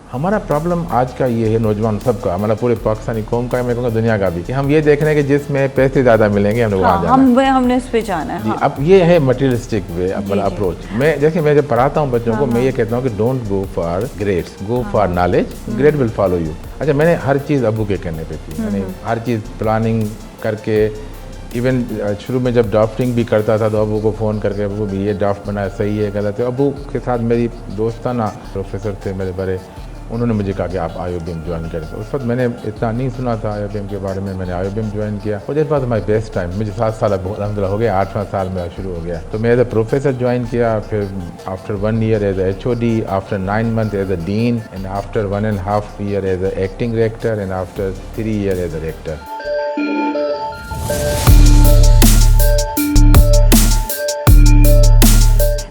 हमारा प्रॉब्लम आज का ये है, नौजवान सबका, हमारा पूरे पाकिस्तानी कौम का है, मैं कहूँगा दुनिया का भी, कि हम ये देख रहे हैं कि जिसमें पैसे ज़्यादा मिलेंगे हमने वहाँ जाना हमने उस पर जाना है। जी, अब ये है मटेरियलिस्टिक वे वाला अप्रोच। मैं जब पढ़ाता हूँ बच्चों को, मैं ये कहता हूँ कि don't go for grades, go for knowledge, grade will follow you. अच्छा, मैंने हर चीज़ अबू के कहने पे थी, मैंने हर चीज़ प्लानिंग करके, इवन शुरू में जब ड्राफ्टिंग भी करता था तो अबू को फ़ोन करके, अबू भी ये ड्राफ्ट बनाया सही है गलत है। अबू के साथ मेरी दोस्ताना प्रोफेसर थे मेरे बड़े, उन्होंने मुझे कहा कि आप IOBM ज्वाइन करें। उस वक्त मैंने इतना नहीं सुना था IOBM के बारे में, मैंने IOBM ज्वाइन किया और it was my best time. मुझे 7 साल अलहमदिल्ला हो गया, 8वां साल मेरा शुरू हो गया। तो मैं एज अ प्रोफेसर ज्वाइन किया, फिर after 1 year as a HOD, after 9 month as a dean, and after 1.5 year as a acting director, and after 3 year as a director.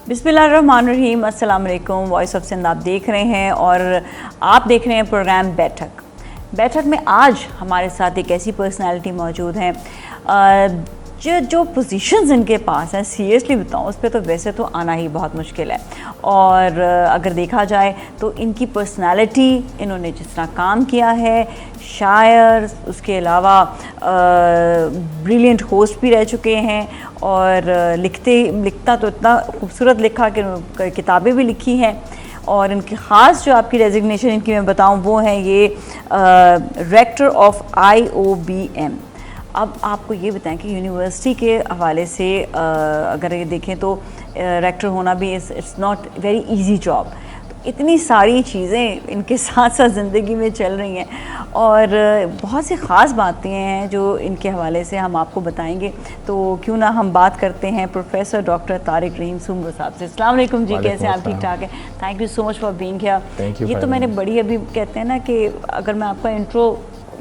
बिस्मिल्लाहिर्रहमानिर्रहीम, अस्सलाम वालेकुम। वॉइस ऑफ सिंध आप देख रहे हैं और आप देख रहे हैं प्रोग्राम बैठक में आज हमारे साथ एक ऐसी पर्सनालिटी मौजूद हैं जो पोजीशंस इनके पास हैं, सीरियसली बताऊं उस पर तो वैसे तो आना ही बहुत मुश्किल है। और अगर देखा जाए तो इनकी पर्सनालिटी, इन्होंने जिस तरह काम किया है, शायर, उसके अलावा ब्रिलियंट होस्ट भी रह चुके हैं और लिखता तो इतना खूबसूरत लिखा कि किताबें भी लिखी हैं। और इनकी ख़ास जो आपकी रेजिग्नेशन इनकी मैं बताऊं वो है ये रेक्टर ऑफ IOBM। अब आपको ये बताएं कि यूनिवर्सिटी के हवाले से अगर ये देखें तो रेक्टर होना भी it's not very easy job. तो इतनी सारी चीज़ें इनके साथ साथ ज़िंदगी में चल रही हैं और बहुत सी ख़ास बातें हैं जो इनके हवाले से हम आपको बताएंगे। तो क्यों ना हम बात करते हैं प्रोफेसर डॉक्टर तारिक रहीम सुमरो साहब से। अस्सलाम वालेकुम जी, कैसे हैं आप? ठीक ठाक है, thank you so much for being here. ये तो मैंने बड़ी अभी कहते हैं ना कि अगर मैं आपका इंट्रो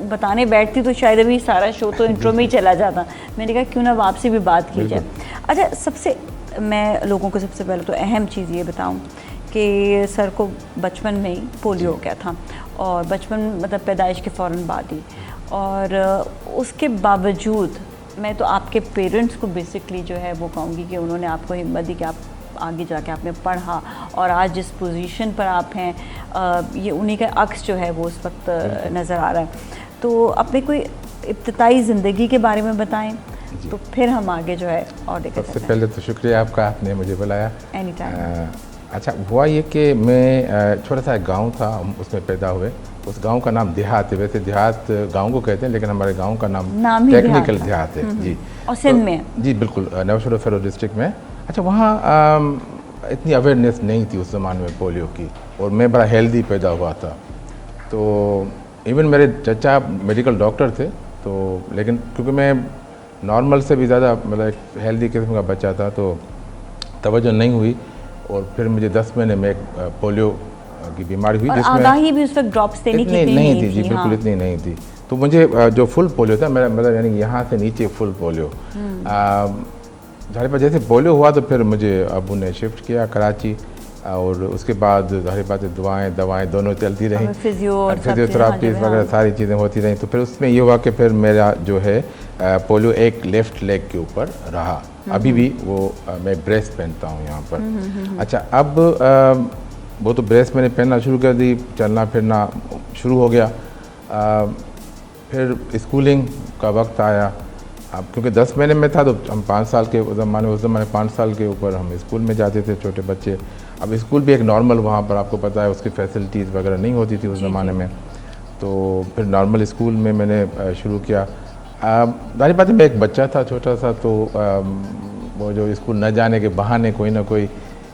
बताने बैठती तो शायद अभी सारा शो तो इंट्रो में ही चला जाता। मैंने कहा क्यों ना अब आपसे भी बात की जाए। अच्छा, मैं लोगों को सबसे पहले तो अहम चीज़ ये बताऊं कि सर को बचपन में ही पोलियो हो गया था और बचपन मतलब पैदाइश के फ़ौरन बाद ही, और उसके बावजूद मैं तो आपके पेरेंट्स को बेसिकली जो है वो कहूँगी कि उन्होंने आपको हिम्मत दी कि आप आगे जाके आपने पढ़ा और आज जिस पोजीशन पर आप हैं ये उन्हीं का अक्स जो है वो उस वक्त नज़र आ रहा है। तो अपने कोई इब्तिदाई ज़िंदगी के बारे में बताएं तो फिर हम आगे जो है और देखते हैं। सबसे पहले तो शुक्रिया आपका, आपने मुझे बुलाया। Any time. अच्छा, हुआ ये कि मैं छोटा सा एक गाँव था, हम उसमें पैदा हुए। उस गांव का नाम देहात है। वैसे देहात गांव को कहते हैं लेकिन हमारे गांव का नाम टेक्निकल देहात है जी। और सिंध में जी बिल्कुल, नौशेरा फेरो डिस्ट्रिक्ट में। अच्छा, वहाँ इतनी अवेयरनेस नहीं थी उस ज़माने में पोलियो की, और मैं बड़ा हेल्दी पैदा हुआ था। तो इवन मेरे चचा मेडिकल डॉक्टर थे, तो लेकिन क्योंकि मैं नॉर्मल से भी ज़्यादा मतलब एक हेल्दी किस्म का बच्चा था तो तवज्जो नहीं हुई, और फिर मुझे 10 महीने में एक पोलियो की बीमारी हुई, जिसमें आगाही भी उस वक्त ड्रॉप्स देने की नहीं थी जी, बिल्कुल इतनी नहीं थी। तो मुझे जो फुल पोलियो था मेरा मतलब यानी यहाँ से नीचे फुल पोलियो, जाहिर बात जैसे पोलियो हुआ तो फिर मुझे अबू ने शिफ्ट किया कराची, और उसके बाद जाहिर बात दवाएं दोनों चलती रहीं, फिजियोथेरापी वगैरह सारी चीज़ें होती रहीं। तो फिर उसमें ये हुआ कि फिर मेरा जो है पोलियो एक लेफ़्ट लेग के ऊपर रहा। अभी भी वो मैं ब्रेस पहनता हूँ यहाँ पर। अच्छा, अब वो तो ब्रेस मैंने पहनना शुरू कर दी, चलना फिरना शुरू हो गया। फिर स्कूलिंग का वक्त आया। अब क्योंकि 10 महीने में था तो हम 5 साल के उस ज़माने 5 साल के ऊपर हम स्कूल में जाते थे, छोटे बच्चे। अब स्कूल भी एक नॉर्मल, वहाँ पर आपको पता है उसकी फैसिलिटीज़ वगैरह नहीं होती थी उस ज़माने में। तो फिर नॉर्मल स्कूल में मैंने शुरू किया। जाहिर बात है मैं एक बच्चा था छोटा सा, तो वो जो स्कूल न जाने के बहाने कोई ना कोई,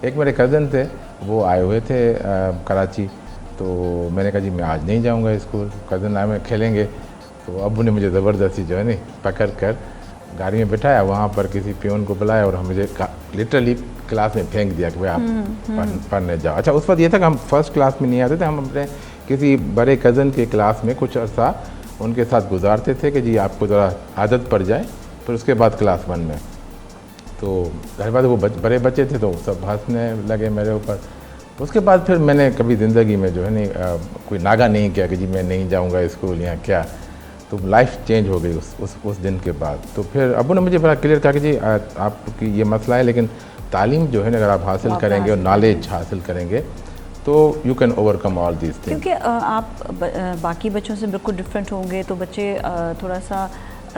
एक मेरे कज़न थे वो आए हुए थे कराची, तो मैंने कहा जी मैं आज नहीं जाऊँगा स्कूल, कज़न आए में खेलेंगे। तो अबू ने मुझे ज़बरदस्ती जो है नहीं पकड़ कर गाड़ी में बिठाया, वहाँ पर किसी पियोन को बुलाया और मुझे लिटरली क्लास में फेंक दिया कि भाई आप पढ़ने जाओ। अच्छा, उस वक्त ये था कि हम फर्स्ट क्लास में नहीं आते थे, हम अपने किसी बड़े कज़न के क्लास में कुछ अर्सा उनके साथ गुजारते थे कि जी आपको ज़रा आदत पड़ जाए, फिर उसके बाद क्लास 1 में। तो जाहिर बात वो बड़े बच्चे थे तो सब हंसने लगे मेरे ऊपर। उसके बाद फिर मैंने कभी ज़िंदगी में जो है नहीं कोई नागा नहीं किया कि जी मैं नहीं जाऊँगा स्कूल या क्या। तो लाइफ चेंज हो गई उस दिन के बाद। तो फिर अबू ने मुझे बड़ा क्लियर कहा कि जी आपकी ये मसला है, लेकिन तालीम जो है ना अगर आप हासिल करेंगे और नॉलेज हासिल करेंगे तो you can overcome all these things. क्योंकि आप बाकी बच्चों से बिल्कुल डिफरेंट होंगे, तो बच्चे थोड़ा सा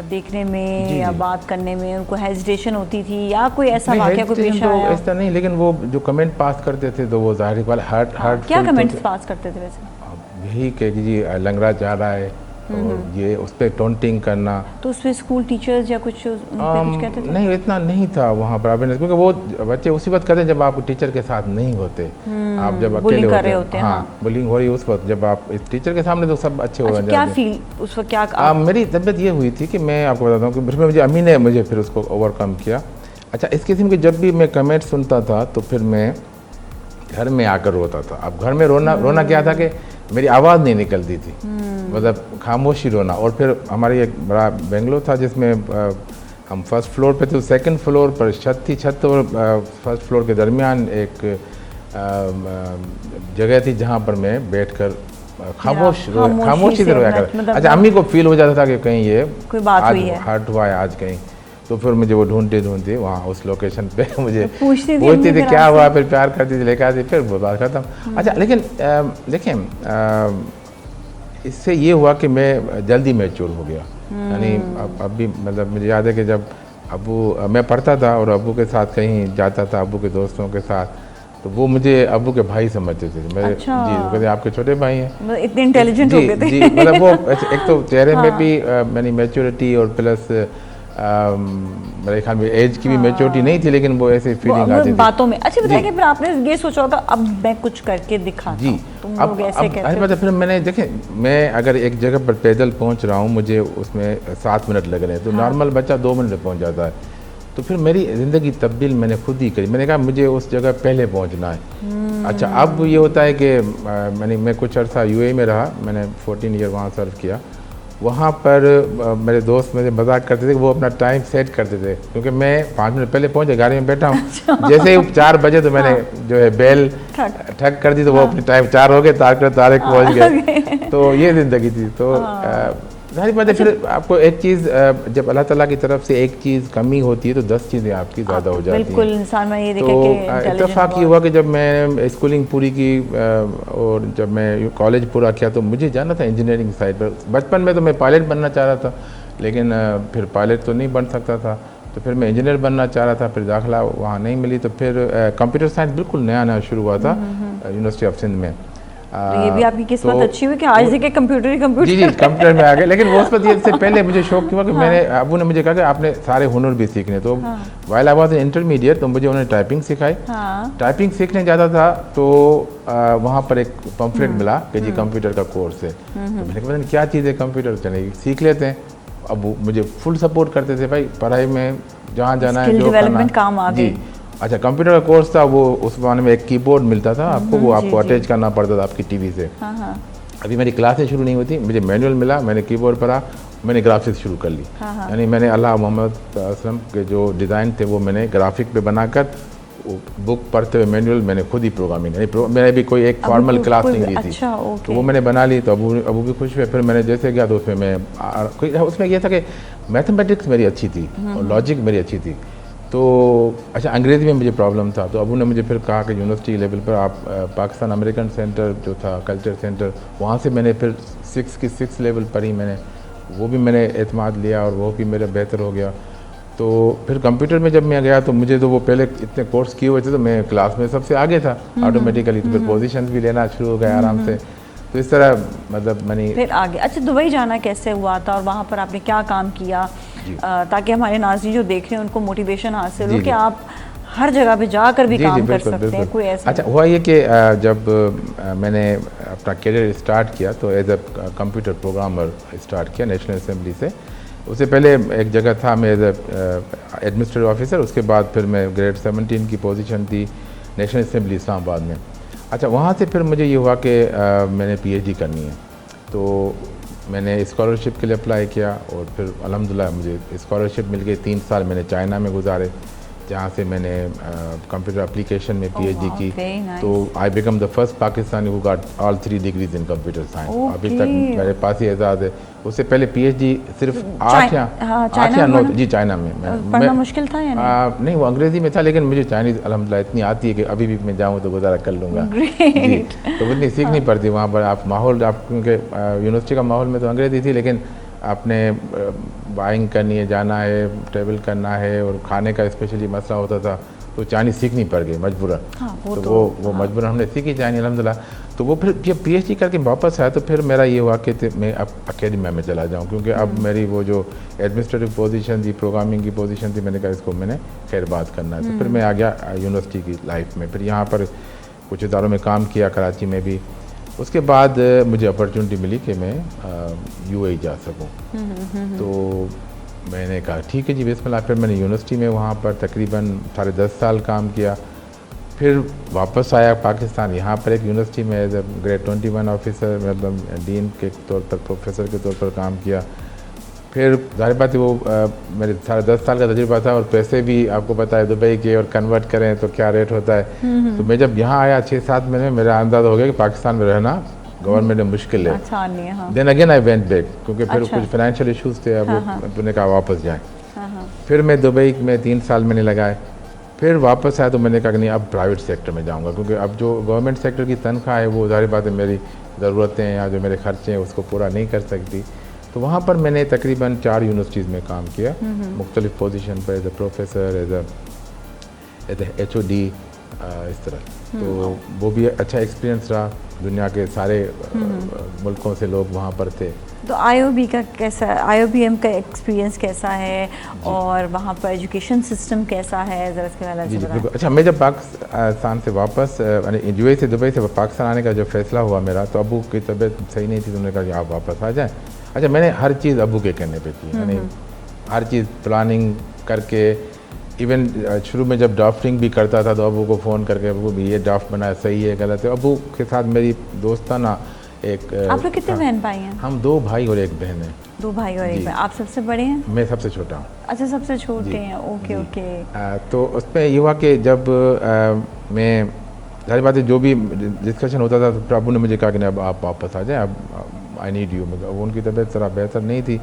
देखने में या बात करने में उनको हेजिटेशन होती थी, या कोई ऐसा वाकया कोई पेश आया? ऐसा नहीं, लेकिन वो जो कमेंट पास करते थे तो वो जाहिर वाला हार्ट क्या कमेंट्स पास करते थे वैसे? यही कि जी लंगड़ा जा रहा है, और ये उस पर टोंटिंग करना। तो उसमें स्कूल टीचर्स या कुछ कुछ कहते थे? नहीं, इतना नहीं था वहाँ पर अवेयरनेस, क्योंकि वो बच्चे उसी वक्त करते हैं जब आप टीचर के साथ नहीं होते, आप जब अकेले होते हैं। हाँ, बुलिंग हो रही है उस वक्त, जब आप इस टीचर के सामने तो सब अच्छे हो जाते हैं। क्या फील उस वक्त क्या मेरी तबीयत ये हुई थी कि मैं आपको बताता हूँ कि फिर मुझे अम्मी ने मुझे फिर उसको ओवरकम किया। अच्छा, इस किस्म के जब भी मैं कमेंट सुनता था तो फिर मैं घर में आकर रोता था। अब घर में रोना क्या था कि मेरी आवाज़ नहीं निकलती थी, मतलब खामोशी रोना। और फिर हमारी एक बड़ा बेंगलो था जिसमें हम फर्स्ट फ्लोर पे थे, सेकंड फ्लोर पर छत थी, छत और फर्स्ट फ्लोर के दरमियान एक जगह थी जहाँ पर मैं बैठकर खामोशी से रोया कर। अच्छा, अम्मी को फील हो जाता था कि कहीं ये कोई बात हुई है, हर्ट हुआ है आज कहीं, तो फिर मुझे वो ढूंढते वहाँ उस लोकेशन पे मुझे पूछती थी क्या हुआ, फिर प्यार करती थी, लेकर आती, फिर वो बात खत्म। अच्छा, लेकिन देखिए इससे ये हुआ कि मैं जल्दी मैच्योर हो गया। यानी अब भी मतलब मुझे याद है कि जब मैं पढ़ता था और अब्बू के साथ कहीं जाता था, अब्बू के दोस्तों के साथ, तो वो मुझे अब्बू के भाई समझते थे मेरे। अच्छा। जी, वो कहते आपके छोटे भाई हैं, इतने इंटेलिजेंट हो गए थे। जी, मतलब वो एक तो चेहरे में भी मैंने मैच्योरिटी और प्लस मेरे ख्याल में एज की भी मैच्योरिटी नहीं थी, लेकिन वो ऐसे फीलिंग आती थी बातों में। अच्छा, बताइए कि फिर आपने ये सोचा होगा अब मैं कुछ करके दिखाता जी। तुम लोग ऐसे कहते हो? फिर मैंने देखे, मैं अगर एक जगह पर पैदल पहुंच रहा हूं, मुझे उसमें 7 मिनट लग रहे हैं, तो नॉर्मल बच्चा 2 मिनट में पहुंच जाता है। तो फिर मेरी ज़िंदगी तब्दील मैंने खुद ही करी। मैंने कहा मुझे उस जगह पहले पहुंचना है। अच्छा, अब ये होता है कि मैं कुछ अर्सा यूएई में रहा, मैंने 14 ईयर वहाँ सर्व किया। वहाँ पर मेरे दोस्त मुझे मजाक करते थे कि वो अपना टाइम सेट करते थे, क्योंकि मैं 5 मिनट पहले पहुँचे, गाड़ी में बैठा हूँ। अच्छा। जैसे ही 4 बजे तो मैंने जो है बेल ठक कर दी, तो वो अपने टाइम 4 हो गए, तारक पहुँच गए। तो ये ज़िंदगी थी। तो जाहिर बात है, फिर आपको एक चीज़ जब अल्लाह ताला की तरफ से एक चीज़ कमी होती है तो 10 चीज़ें आपकी ज़्यादा हो जाती हैं। बिल्कुल, इंसान में ये देखा तो कि इत्तेफाक ये हुआ कि जब मैं स्कूलिंग पूरी की और जब मैं कॉलेज पूरा किया तो मुझे जाना था इंजीनियरिंग साइड पर। बचपन में तो मैं पायलट बनना चाह रहा था, लेकिन फिर पायलट तो नहीं बन सकता था, तो फिर मैं इंजीनियर बनना चाह रहा था। फिर दाखिला वहाँ नहीं मिली, तो फिर कंप्यूटर साइंस बिल्कुल नया शुरू हुआ था यूनिवर्सिटी ऑफ सिंध में। तो ये भी आपकी किस्मत अच्छी हुई कि आज देखिए कंप्यूटर जी कंप्यूटर में आ गए। लेकिन वो उस पर से पहले मुझे शौक हुआ कि मैंने अबू ने मुझे कहा कि आपने सारे हुनर भी सीखने। तो वाइल आई वाज इंटरमीडिएट, तो मुझे उन्होंने टाइपिंग सिखाई। टाइपिंग सीखने जाता था तो वहाँ पर एक पम्फलेट मिला कि जी कंप्यूटर का कोर्स है। तो मैंने कहा क्या चीज़ है कंप्यूटर, चलिए सीख लेते हैं। अब मुझे फुल सपोर्ट करते थे, भाई पढ़ाई में जहाँ जाना है जो करना जी। अच्छा, कंप्यूटर का कोर्स था, वो उस जमाने में एक कीबोर्ड मिलता था आपको, वो आपको अटैच करना पड़ता था आपकी टीवी से। अभी मेरी क्लासेस शुरू नहीं होती, मुझे मैनुअल मिला, मैंने कीबोर्ड पढ़ा, मैंने ग्राफिक्स शुरू कर ली। यानी मैंने अल्लाह मोहम्मद असलम के जो डिज़ाइन थे वो मैंने ग्राफिक पे बनाकर बुक पढ़ते हुए मैनुअल मैंने खुद ही प्रोग्रामिंग, यानी मैंने भी कोई एक फॉर्मल क्लास नहीं ली थी। तो वो मैंने बना ली, तो अबू भी खुश हुए। फिर मैंने जैसे गया तो उसमें यह था कि मैथमेटिक्स मेरी अच्छी थी और लॉजिक मेरी अच्छी थी। तो अच्छा, अंग्रेज़ी में मुझे प्रॉब्लम था, तो अबू ने मुझे फिर कहा कि यूनिवर्सिटी लेवल पर आप पाकिस्तान अमेरिकन सेंटर जो था कल्चर सेंटर, वहाँ से मैंने फिर 6 लेवल पढ़ी मैंने, वो भी मैंने एतमाद लिया और वो भी मेरा बेहतर हो गया। तो फिर कंप्यूटर में जब मैं गया तो मुझे तो वो पहले इतने कोर्स किए हुए थे, तो मैं क्लास में सबसे आगे था ऑटोमेटिकली। तो फिर पोजीशंस भी लेना शुरू हो गए आराम से। तो इस तरह मतलब मैंने फिर आगे। अच्छा, दुबई जाना कैसे हुआ था और वहाँ पर आपने क्या काम किया ताकि हमारे नाज़रीन जो देख रहे हैं उनको मोटिवेशन हासिल हो कि आप हर जगह पे जाकर भी काम कर सकते हैं, कोई ऐसा? अच्छा, हुआ ये कि जब मैंने अपना करियर स्टार्ट किया तो as a computer programmer start किया नेशनल असेंबली से। उससे पहले एक जगह था मैं एज एडमिनिस्ट्रेटिव ऑफिसर, उसके बाद फिर मैं ग्रेड 17 की पोजीशन थी नेशनल असेंबली इस्लामाबाद में। अच्छा, वहाँ से फिर मुझे ये हुआ कि मैंने पीएचडी करनी है, तो मैंने स्कॉलरशिप के लिए अप्लाई किया और फिर अल्हम्दुलिल्लाह मुझे स्कॉलरशिप मिल गई। 3 साल मैंने चाइना में गुजारे। जहाँ से मैंने कंप्यूटर एप्लीकेशन में पीएचडी wow, की। very nice. तो I become the first Pakistani who got all 3 degrees in computer science. अभी तक मेरे पास ही एजाज़ है। उससे पहले पीएचडी सिर्फ 8 या 9 जी चाइना में पढ़ना मुश्किल था या नहीं? नहीं, वो अंग्रेज़ी में था, लेकिन मुझे चाइनीज़ अल्हम्दुलिल्लाह इतनी आती है कि अभी भी मैं जाऊँ तो गुजारा कर लूँगा। जी, तो उतनी सीखनी पड़ती वहाँ पर। आप माहौल, आप क्योंकि यूनिवर्सिटी का माहौल में तो अंग्रेज़ी थी, लेकिन आपने बाइंग करनी है, जाना है, ट्रेवल करना है, और खाने का स्पेशली मसला होता था, तो चाइनीज़ सीखनी पड़ गई मजबूरन। तो वो मजबूरन हमने सीखी चाइनीज़ अल्हम्दुलिल्लाह। तो वो फिर जब पीएचडी करके वापस आया तो फिर मेरा ये हुआ कि मैं अब अकेडमी में चला जाऊँ, क्योंकि अब मेरी वो जो एडमिनिस्ट्रेटिव पोजीशन थी, प्रोग्रामिंग की पोजीशन थी, मैंने कहा इसको मैंने खैर बात करना है। तो फिर मैं आ गया यूनिवर्सिटी की लाइफ में। फिर यहाँ पर कुछ इदारों में काम किया, कराची में भी। उसके बाद मुझे अपॉर्चुनिटी मिली कि मैं यूएई जा सकूं। तो मैंने कहा ठीक है जी, बिस्मिल्लाह। फिर मैंने यूनिवर्सिटी में वहाँ पर तकरीबन 10.5 साल काम किया। फिर वापस आया पाकिस्तान, यहाँ पर एक यूनिवर्सिटी में एज ए ग्रेड 21 ऑफिसर, मतलब डीन के तौर पर, प्रोफेसर के तौर पर काम किया। फिर जाहिर बात है वो मेरे 10.5 साल का तजुर्बा था, और पैसे भी आपको पता है दुबई के, और कन्वर्ट करें तो क्या रेट होता है। तो मैं जब यहाँ आया 6-7 महीने में मेरा अंदाज़ा हो गया कि पाकिस्तान में रहना गवर्नमेंट में मुश्किल है। अच्छा नहीं है। Then again I went back, क्योंकि फिर कुछ फाइनेंशियल इशूज़ थे, अब उन्होंने कहा वापस जाएँ। फिर मैं दुबई में 3 साल मैंने लगाए। फिर वापस आया तो मैंने कहा कि नहीं, अब प्राइवेट सेक्टर में जाऊंगा, क्योंकि अब जो गवर्नमेंट सेक्टर की तनख्वाह है वो जाहिर बात है मेरी ज़रूरतें या जो मेरे खर्चे हैं उसको पूरा नहीं कर सकती। तो वहाँ पर मैंने तकरीबन 4 यूनिवर्सिटीज़ में काम किया, मुख्तलिफ पोजीशन पर, as a professor, as a HOD, इस तरह। तो वो भी अच्छा एक्सपीरियंस रहा। दुनिया के सारे मुल्कों से लोग वहाँ पर थे। तो IOB का कैसा, IOBM का एक्सपीरियंस कैसा है, और वहाँ पर एजुकेशन सिस्टम कैसा है, ज़रा इसके बारे में जी बिल्कुल। अच्छा, मैं जब पाकिस्तान से वापस यूएई से दुबई से पाकिस्तान आने का जो फैसला हुआ मेरा, तो अबू की तबीयत सही नहीं थी, तो उन्होंने कहा कि आप वापस आ जाएँ। अच्छा, मैंने हर चीज़ अबू के कहने पे की, यानी हर चीज़ प्लानिंग करके। इवन शुरू में जब ड्राफ्टिंग भी करता था तो अबू को फ़ोन करके, अबू भी ये ड्राफ्ट बनाया सही है गलत है। अबू के साथ मेरी दोस्ताना एक। आप लोग कितने बहन भाई हैं? हम 2 भाई और 1 बहन है। 2 भाई और 1 बहन। आप सबसे बड़े हैं? मैं सबसे छोटा हूँ। अच्छा, सबसे छोटे हैं। Okay okay. तो उसमें ये हुआ कि जब मैं, सारी बातें जो भी डिस्कशन होता था, तो अबू ने मुझे कहा कि नहीं, अब आप वापस आ जाएँ, अब आई नीड यू। मतलब उनकी तबीयत ज़रा बेहतर नहीं थी।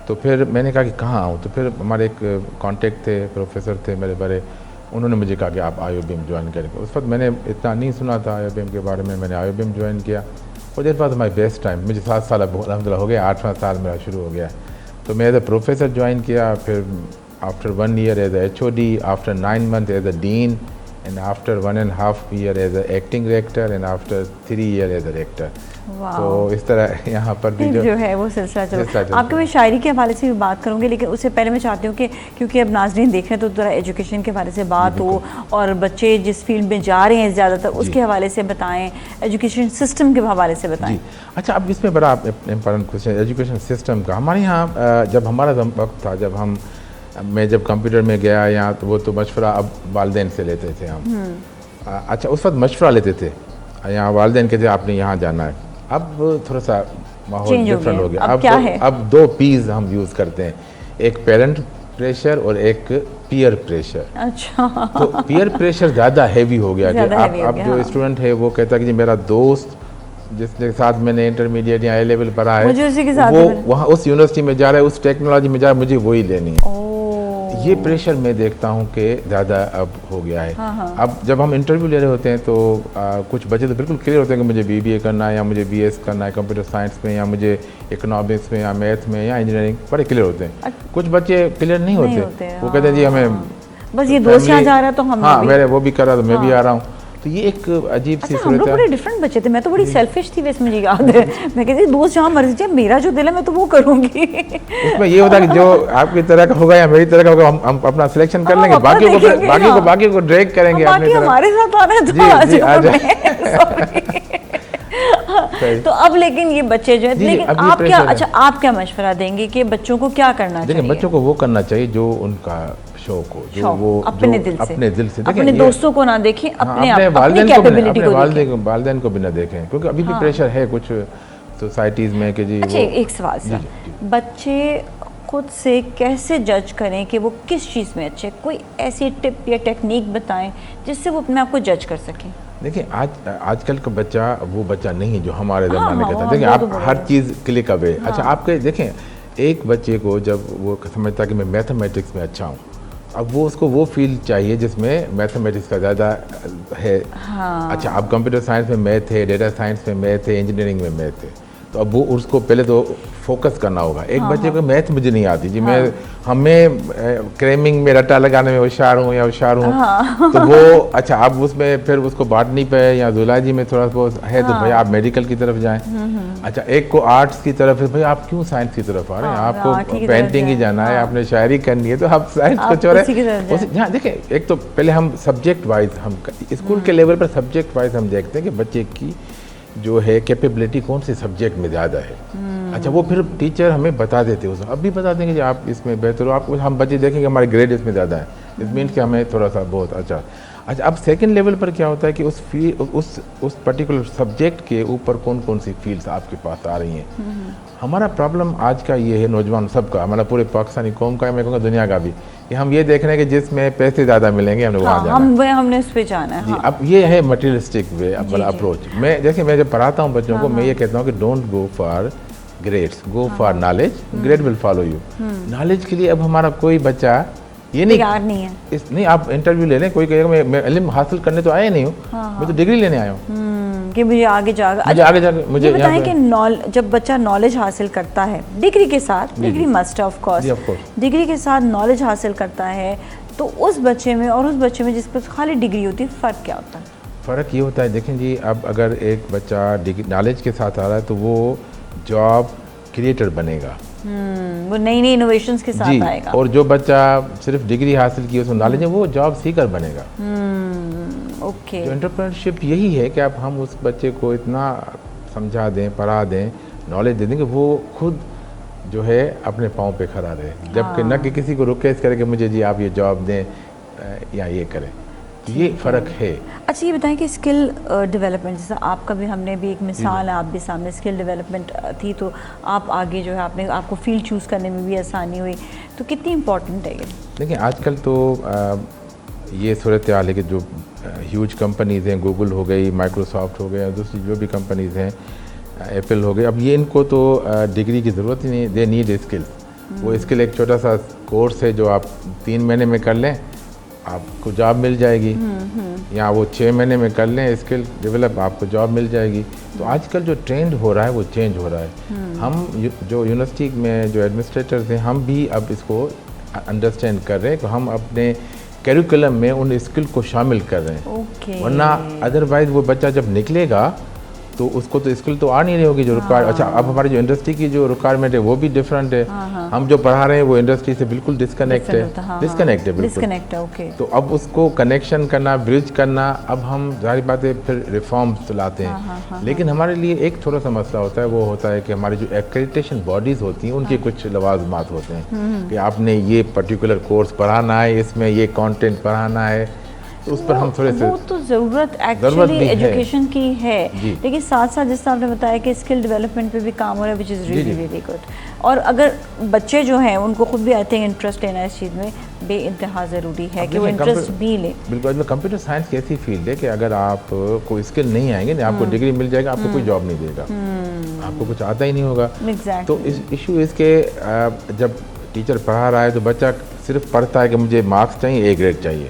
तो फिर मैंने कहा कि कहाँ आऊँ। तो फिर हमारे एक कांटेक्ट थे, प्रोफेसर थे मेरे बड़े, उन्होंने मुझे कहा कि आप IOBM ज्वाइन करेंगे। उस वक्त मैंने इतना नहीं सुना था IOBM के बारे में। मैंने IOBM ज्वाइन किया, और देर बाद हमारी बेस्ट टाइम, मुझे 7 साल अल्हम्दुलिल्लाह हो गया, 8वां साल मेरा शुरू हो गया। तो मैं एज ए प्रोफेसर ज्वाइन किया, फिर after 1 year as a HOD, after 9 month as a dean, and after 1.5 year as a acting director, and after 3 year as a director. तो इस तरह यहाँ पर भी जो है वो सिलसिला चलो। आपके मैं शायरी के हवाले से भी बात करूँगी, लेकिन उससे पहले मैं चाहती हूँ कि क्योंकि अब नाज़रीन देख रहे हैं, तो थोड़ा एजुकेशन के हवाले से बात हो, और बच्चे जिस फील्ड में जा रहे हैं ज़्यादातर उसके हवाले से बताएं, एजुकेशन सिस्टम के हवाले से बताएं। अच्छा, अब इसमें बड़ा इम्पोर्टेंट क्वेश्चन एजुकेशन सिस्टम का। हमारे यहाँ जब हमारा वक्त था, जब मैं जब कंप्यूटर में गया यहाँ, तो वो तो मशवरा अब वालिदैन से लेते थे हम। अच्छा, उस वक्त मशवरा लेते थे, यहाँ वालिदैन कहते आपने यहाँ जाना है। अब थोड़ा सा माहौल डिफरेंट हो गया। अब क्या है? अब 2 P's हम यूज़ करते हैं, एक पेरेंट प्रेशर और एक पीयर प्रेशर। अच्छा। तो पीयर प्रेशर ज़्यादा हैवी हो गया कि अब जो स्टूडेंट है वो कहता है कि जी मेरा दोस्त जिसके साथ मैंने इंटरमीडिएट या A लेवल पढ़ा है, मुझे उसी के साथ वो वहाँ उस यूनिवर्सिटी में जा रहा है, उस टेक्नोलॉजी में जा रहा है, मुझे वही लेनी है। ये प्रेशर मैं देखता हूँ कि ज़्यादा अब हो गया है। अब जब हम इंटरव्यू ले रहे होते हैं तो कुछ बच्चे तो बिल्कुल क्लियर होते हैं कि मुझे BBA करना है, या मुझे BS करना है कंप्यूटर साइंस में, या मुझे इकोनॉमिक्स में, या मैथ में, या इंजीनियरिंग, बड़े क्लियर होते हैं। कुछ बच्चे क्लियर नहीं होते, वो कहते हैं जी हमें बस ये दोस्त यहाँ जा रहा है तो हम, हाँ मेरे वो भी कर रहा तो मैं भी आ रहा हूँ। तो ये एक अजीब सी हम लोग बड़े डिफरेंट बच्चे थे। मैं तो बड़ी सेल्फिश थी वैसे, मुझे याद है। मैं कहती थी दोस्त जहाँ मर्जी जाए, मेरा जो दिल है मैं तो वो करूँगी। उसमें ये होता है कि जो आपकी तरह का होगा या मेरी तरह का होगा, हम अपना सिलेक्शन कर लेंगे, बाकी को ड्रैग करेंगे अपनी तरफ। हमारे साथ आना है तो अब लेकिन ये बच्चे जो है, लेकिन आप क्या, अच्छा आप क्या मशवरा देंगे कि बच्चों को क्या करना चाहिए? देखिए, बच्चों को वो करना चाहिए जो उनका शौक हो, जो वो अपने दिल से देखें, अपने दोस्तों को ना देखें, अपने वालिदैन को भी ना देखें, क्योंकि अभी भी प्रेशर है कुछ सोसाइटीज में कि जी। अच्छा, एक सवाल, बच्चे खुद से कैसे जज करें कि वो किस चीज़ में अच्छे, कोई ऐसी टिप या टेक्निक बताएं जिससे वो अपने आप को जज कर सकें? देखिए आजकल का बच्चा वो बच्चा नहीं है जो हमारे ज़माने का था। हाँ, देखिए वो आप तो हर चीज़ क्लिक अवे। अच्छा आपके देखें, एक बच्चे को जब वो समझता कि मैं मैथमेटिक्स में अच्छा हूँ, अब वो उसको वो फील्ड चाहिए जिसमें मैथमेटिक्स का ज़्यादा है। अच्छा अब कंप्यूटर साइंस में मैथ है, डेटा साइंस में मैथ है, इंजीनियरिंग में मैथ है, तो अब वो उसको पहले तो फोकस करना होगा। एक बच्चे को मैथ मुझे नहीं आती जी, मैं हमें क्रेमिंग में रट्टा लगाने में होशियार हूँ या होशियार हूँ, तो वो अच्छा अब उसमें फिर उसको बॉटनी पे या जूलॉजी में थोड़ा बहुत है, तो भाई आप मेडिकल की तरफ जाएं। अच्छा एक को आर्ट्स की तरफ है, भाई आप क्यों साइंस की तरफ आ रहे हैं? आपको पेंटिंग ही जाना है, आपने शायरी करनी है, तो आप साइंस को छोड़े। हाँ देखिए, एक तो पहले हम सब्जेक्ट वाइज, हम स्कूल के लेवल पर सब्जेक्ट वाइज हम देखते हैं कि बच्चे की जो है कैपेबिलिटी कौन से सब्जेक्ट में ज़्यादा है। अच्छा वो फिर टीचर हमें बता देते हैं, अब भी बता देंगे कि आप इसमें बेहतर हो, आप हम बच्चे देखेंगे हमारे ग्रेड इसमें ज़्यादा है, इट मीन्स कि हमें थोड़ा सा बहुत अच्छा। अब सेकंड लेवल पर क्या होता है कि उस पर्टिकुलर सब्जेक्ट के ऊपर कौन कौन सी फील्ड्स आपके पास आ रही हैं। हमारा प्रॉब्लम आज का ये है, नौजवान सबका, हमारा पूरे पाकिस्तानी कौम का, मैं कहूँगा दुनिया का भी, कि हम ये देख रहे हैं कि जिसमें पैसे ज़्यादा मिलेंगे हमने वहाँ जाना है, हमने उस पे जाना है। जी अब ये है मटेरियलिस्टिक वे अप्रोच। मैं जब पढ़ाता हूँ बच्चों को, मैं ये कहता हूँ कि don't go for grades, go for knowledge, grade will follow you. Knowledge के लिए अब हमारा कोई बच्चा ये नहीं है नहीं आप इंटरव्यू ले लें, कोई कहेगा मैं इल्म हासिल करने तो आया नहीं हूँ, मैं तो डिग्री लेने आया हूँ कि मुझे आगे जाकर मुझे बताएं कि जब बच्चा नॉलेज हासिल करता है डिग्री के साथ, degree must of course, degree के साथ नॉलेज हासिल करता है, तो उस बच्चे में और उस बच्चे में जिस पर खाली डिग्री होती है, फ़र्क क्या होता है? फ़र्क ये होता है, देखें जी, अब अगर एक बच्चा डिग्री नॉलेज के साथ आ रहा है तो वो जॉब क्रिएटर बनेगा, वो नई नई इनोवेशंस के साथ आएगा। और जो बच्चा सिर्फ डिग्री हासिल की उसमें नॉलेज है, वो जॉब सीकर बनेगा। ओके। जो एंटरप्रेन्योरशिप यही है कि आप हम उस बच्चे को इतना समझा दें, पढ़ा दें, नॉलेज दे दें कि वो खुद जो है अपने पाँव पे खड़ा रहे, जबकि न कि किसी को रिक्वेस्ट करे कि मुझे जी आप ये जॉब दें या ये करें। ये फ़र्क है। अच्छा ये बताएं कि स्किल डेवलपमेंट, जैसा आपका भी, हमने भी एक मिसाल है, आप भी सामने स्किल डेवलपमेंट थी, तो आप आगे जो है आपको फील्ड चूज़ करने में भी आसानी हुई, तो कितनी इम्पोर्टेंट है ये? देखिए आजकल तो ये सूरत हाल है कि जो ह्यूज कंपनीज़ हैं, गूगल हो गई, माइक्रोसॉफ्ट हो गया, दूसरी जो भी कंपनीज़ हैं, एप्पल हो गई, अब ये इनको तो डिग्री की ज़रूरत ही नहीं, दे नीड स्किल्स। वो स्किल एक छोटा सा कोर्स है जो आप 3 महीने में कर लें, आपको जॉब मिल जाएगी, या वो 6 महीने में कर लें स्किल डेवलप, आपको जॉब मिल जाएगी। तो आजकल जो ट्रेंड हो रहा है वो चेंज हो रहा है। हम जो यूनिवर्सिटी में जो एडमिनिस्ट्रेटर्स हैं, हम भी अब इसको अंडरस्टैंड कर रहे हैं कि हम अपने करिकुलम में उन स्किल को शामिल कर रहे हैं। वरना अदरवाइज वो बच्चा जब निकलेगा तो उसको तो स्किल तो आ नहीं रही होगी जो रिक्वायर। अच्छा अब हमारी जो इंडस्ट्री की जो रिक्वायरमेंट है वो भी डिफरेंट है। हम जो पढ़ा रहे हैं वो इंडस्ट्री से बिल्कुल डिस्कनेक्ट है, डिस्कनेक्ट है। ओके। तो अब उसको कनेक्शन करना, ब्रिज करना, अब हम जाहिर बात है फिर रिफॉर्म्स लाते हैं। लेकिन हमारे लिए एक थोड़ा सा मसला होता है, वो होता है कि हमारी जो एक्रेडिटेशन बॉडीज़ होती हैं उनके कुछ लवाजमात होते हैं कि आपने ये पर्टिकुलर कोर्स पढ़ाना है, इसमें ये कॉन्टेंट पढ़ाना है, तो उस पर हम थोड़े से, वो तो ज़रूरत एक्चुअली एजुकेशन की है, लेकिन साथ साथ जैसा आपने बताया कि स्किल डेवलपमेंट पे भी काम हो रहा है, which is really really good. और अगर बच्चे जो हैं उनको खुद भी आई थिंक इंटरेस्ट लेना इस चीज़ में बेइंतहा ज़रूरी है कि वो इंटरेस्ट भी लें। बिल्कुल, कंप्यूटर साइंस की ऐसी फील्ड है कि अगर आप कोई स्किल नहीं आएंगे ना, आपको डिग्री मिल जाएगा, आपको कोई जॉब नहीं देगा, आपको कुछ आता ही नहीं होगा। तो इस इशू इसके जब टीचर पढ़ा रहा है तो बच्चा सिर्फ पढ़ता है कि मुझे मार्क्स चाहिए, A ग्रेड चाहिए,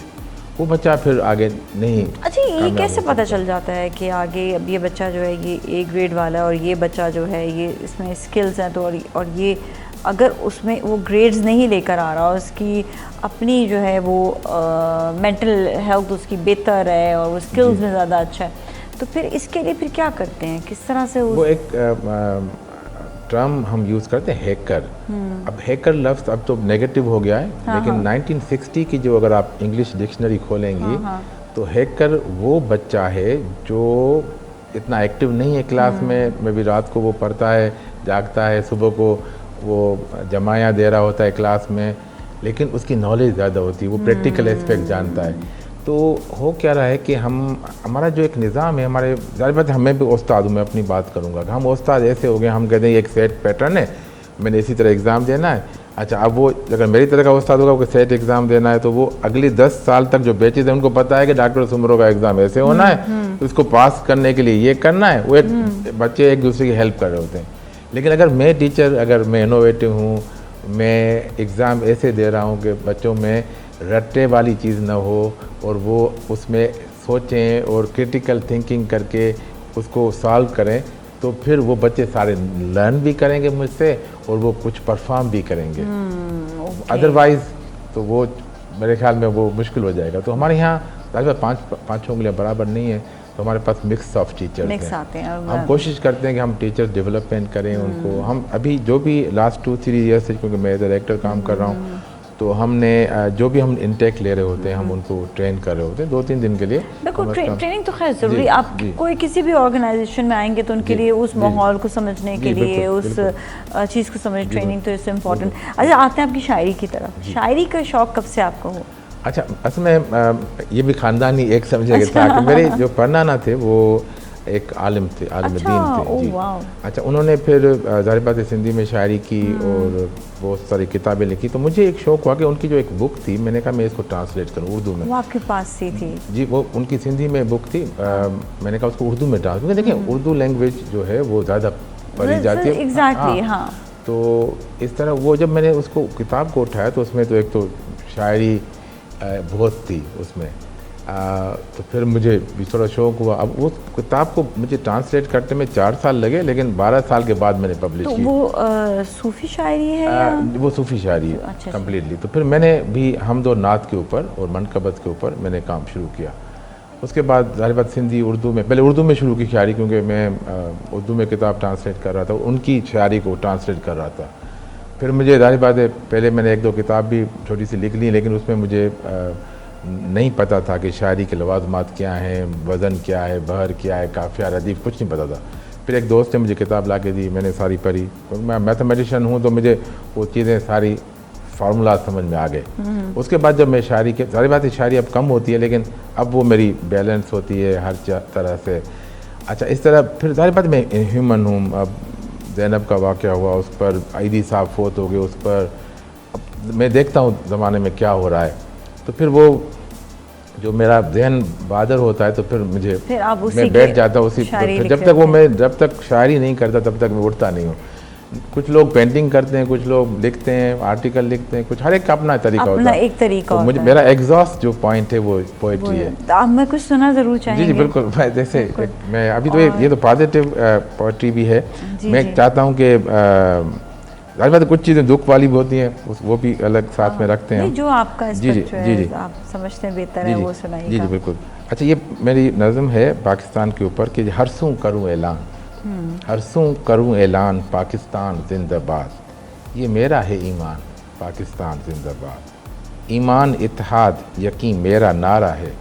वो बच्चा फिर आगे नहीं। अच्छा ये कैसे पता चल जाता है कि आगे अब ये बच्चा जो है ये A ग्रेड वाला है और ये बच्चा जो है ये इसमें स्किल्स हैं, तो और ये अगर उसमें वो ग्रेड्स नहीं लेकर आ रहा, उसकी अपनी जो है वो मेंटल हेल्थ उसकी बेहतर है और वो स्किल्स में ज़्यादा अच्छा है, तो फिर इसके लिए फिर क्या करते हैं, किस तरह से वो एक टर्म हम यूज़ करते हैं, हैकर। अब हैकर लफ्ज़ अब तो नेगेटिव हो गया है, लेकिन 1960 की जो अगर आप इंग्लिश डिक्शनरी खोलेंगी तो हैकर वो बच्चा है जो इतना एक्टिव नहीं है क्लास में भी रात को वो पढ़ता है, जागता है, सुबह को वो जमाया दे रहा होता है क्लास में, लेकिन उसकी नॉलेज ज़्यादा होती है, वो प्रैक्टिकल एस्पेक्ट जानता है। तो हो क्या रहा है कि हमारा जो एक निज़ाम है, हमारे ज़ाहिर बात है, हमें भी उस्ताद हूँ, मैं अपनी बात करूँगा कि हम उस्ताद ऐसे हो गए, हम कहते हैं एक सेट पैटर्न है, मैंने इसी तरह एग्ज़ाम देना है, अच्छा, अब वो अगर मेरी तरह का उस्ताद होगा, वो सेट एग्ज़ाम देना है, तो वो अगली 10 साल तक जो बैचेज है उनको पता है कि डॉक्टर सुमरो का एग्ज़ाम ऐसे होना है, तो इसको पास करने के लिए ये करना है। वो एक बच्चे एक दूसरे की हेल्प कर रहे होते हैं। लेकिन अगर मैं टीचर, अगर मैं इनोवेटिव हूँ, मैं एग्ज़ाम ऐसे दे रहा हूँ कि बच्चों में रट्टे वाली चीज़ ना हो और वो उसमें सोचें और क्रिटिकल थिंकिंग करके उसको सॉल्व करें, तो फिर वो बच्चे सारे लर्न भी करेंगे मुझसे और वो कुछ परफॉर्म भी करेंगे। अदरवाइज़ तो वो मेरे ख्याल में वो मुश्किल हो जाएगा। तो हमारे यहाँ पाँच उंगलियाँ बराबर नहीं है, तो हमारे पास मिक्स ऑफ टीचर्स हैं। हम कोशिश करते हैं कि हम टीचर्स डेवलपमेंट करें उनको। हम अभी जो भी लास्ट 2-3 ईयर्स से, क्योंकि मैं डायरेक्टर काम कर रहा हूँ, तो हमने जो भी हम इनटेक ले रहे होते हैं, हम उनको ट्रेन कर रहे होते हैं 2-3 दिन के लिए। देखो ट्रेनिंग तो खैर ज़रूरी, आप कोई किसी भी ऑर्गेनाइजेशन में आएंगे तो उनके लिए उस माहौल को समझने के लिए, उस चीज़ को समझ, ट्रेनिंग तो इससे इम्पोर्टेंट। अच्छा, आते हैं आपकी शायरी की तरफ। शायरी का शौक़ कब से आपको हो? अच्छा, असल में ये भी ख़ानदानी एक समझे था कि मेरे जो पढ़नाना थे वो एक आलिम थे, आलिम दीन थे जी। अच्छा, उन्होंने फिर ज़ाहिर बात है सिंधी में शायरी की और बहुत सारी किताबें लिखी। तो मुझे एक शौक़ हुआ कि उनकी जो एक बुक थी, मैंने कहा मैं इसको ट्रांसलेट करूँ उर्दू में। वो आपके पास से थी? जी, वो उनकी सिंधी में बुक थी। मैंने कहा उसको उर्दू में ट्रांसलेट, क्योंकि देखिए उर्दू लैंग्वेज जो है वो ज़्यादा पढ़ी जाती है। एग्जैक्टली, हाँ। तो इस तरह वो जब मैंने उसको किताब को उठाया तो उसमें तो एक तो शायरी बहुत थी उसमें। तो फिर मुझे भी थोड़ा शौक़ हुआ। अब उस किताब को मुझे ट्रांसलेट करते में 4 साल लगे, लेकिन 12 साल के बाद मैंने पब्लिश की। तो वो सूफ़ी शायरी है या? वो सूफ़ी शायरी है कम्प्लीटली। तो फिर मैंने भी हमद और नात के ऊपर और मनकबत के ऊपर मैंने काम शुरू किया। उसके बाद ज़ाहिर बात सिंधी उर्दू में, पहले उर्दू में शुरू की शायरी, क्योंकि मैं उर्दू में किताब ट्रांसलेट कर रहा था, उनकी शायरी को ट्रांसलेट कर रहा था। फिर मुझे ज़ाहिर बात है पहले मैंने 1-2 किताब भी छोटी सी लिख ली, लेकिन उसमें मुझे नहीं पता था कि शायरी के लवाज़मात क्या हैं, वज़न क्या है, बहर क्या है, काफ़िया, रदीफ़, कुछ नहीं पता था। फिर एक दोस्त ने मुझे किताब ला के दी, मैंने सारी पढ़ी। मैं मैथमेटिशियन हूँ तो मुझे वो चीज़ें सारी फार्मूला समझ में आ गए। उसके बाद जब मैं शायरी के, सारी बात है शायरी अब कम होती है, लेकिन अब वो मेरी बैलेंस होती है हर तरह से। अच्छा, इस तरह फिर सारी बात मैं ह्यूमन हूँ। अब ज़ैनब का वाक़या हुआ, उस पर ईदी साहब फोत हो गए, उस पर मैं देखता हूँ ज़माने में क्या हो रहा है, तो फिर वो जो मेरा जहन बादर होता है तो फिर मैं बैठ जाता हूँ उसी पर। जब तक शायरी नहीं करता तब तक मैं उठता नहीं हूँ। कुछ लोग पेंटिंग करते हैं, कुछ लोग लिखते हैं, आर्टिकल लिखते हैं, कुछ हर एक का अपना तरीका होता है। एक तरीका तो मुझे मेरा एग्जॉस्ट जो पॉइंट है वो पोएट्री है। आप मैं कुछ सुना ज़रूर चाहेंगे? जी बिल्कुल। जैसे मैं अभी तो ये तो पॉजिटिव पोएट्री भी है। मैं चाहता हूँ कि कुछ चीज़ें दुख वाली भी होती हैं, वो भी अलग साथ में रखते हैं। जो आपका जी आप समझते हैं बेहतर है वो सुनाइए। जी बिल्कुल। अच्छा, ये मेरी नज़म है पाकिस्तान के ऊपर कि हरसूं करूँ ऐलान, हरसूं करूँ ऐलान पाकिस्तान जिंदाबाद, ये मेरा है ईमान पाकिस्तान जिंदाबाद, ईमान इत्तेहाद यकीन मेरा नारा है,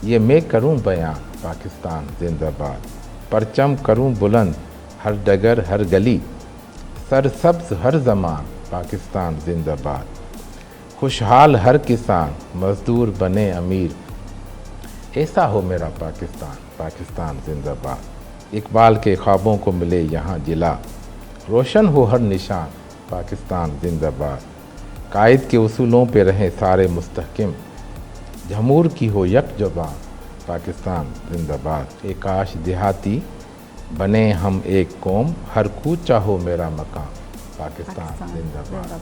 ये मैं करूँ बयान पाकिस्तान जिंदाबाद, परचम करूँ बुलंद हर डगर हर गली, सरसब्ज़ हर ज़मान पाकिस्तान जिंदाबाद, खुशहाल हर किसान मज़दूर बने अमीर, ऐसा हो मेरा पाकिस्तान पाकिस्तान जिंदाबाद, इकबाल के ख्वाबों को मिले यहाँ जिला, रोशन हो हर निशान पाकिस्तान जिंदाबाद, कायद के उसूलों पे रहें सारे मुस्तहकिम, जमूर की हो यक ज़बान पाकिस्तान जिंदाबाद, एक काश देहाती बने हम एक कौम, हर कूचा हो मेरा मकान पाकिस्तान जिंदाबाद।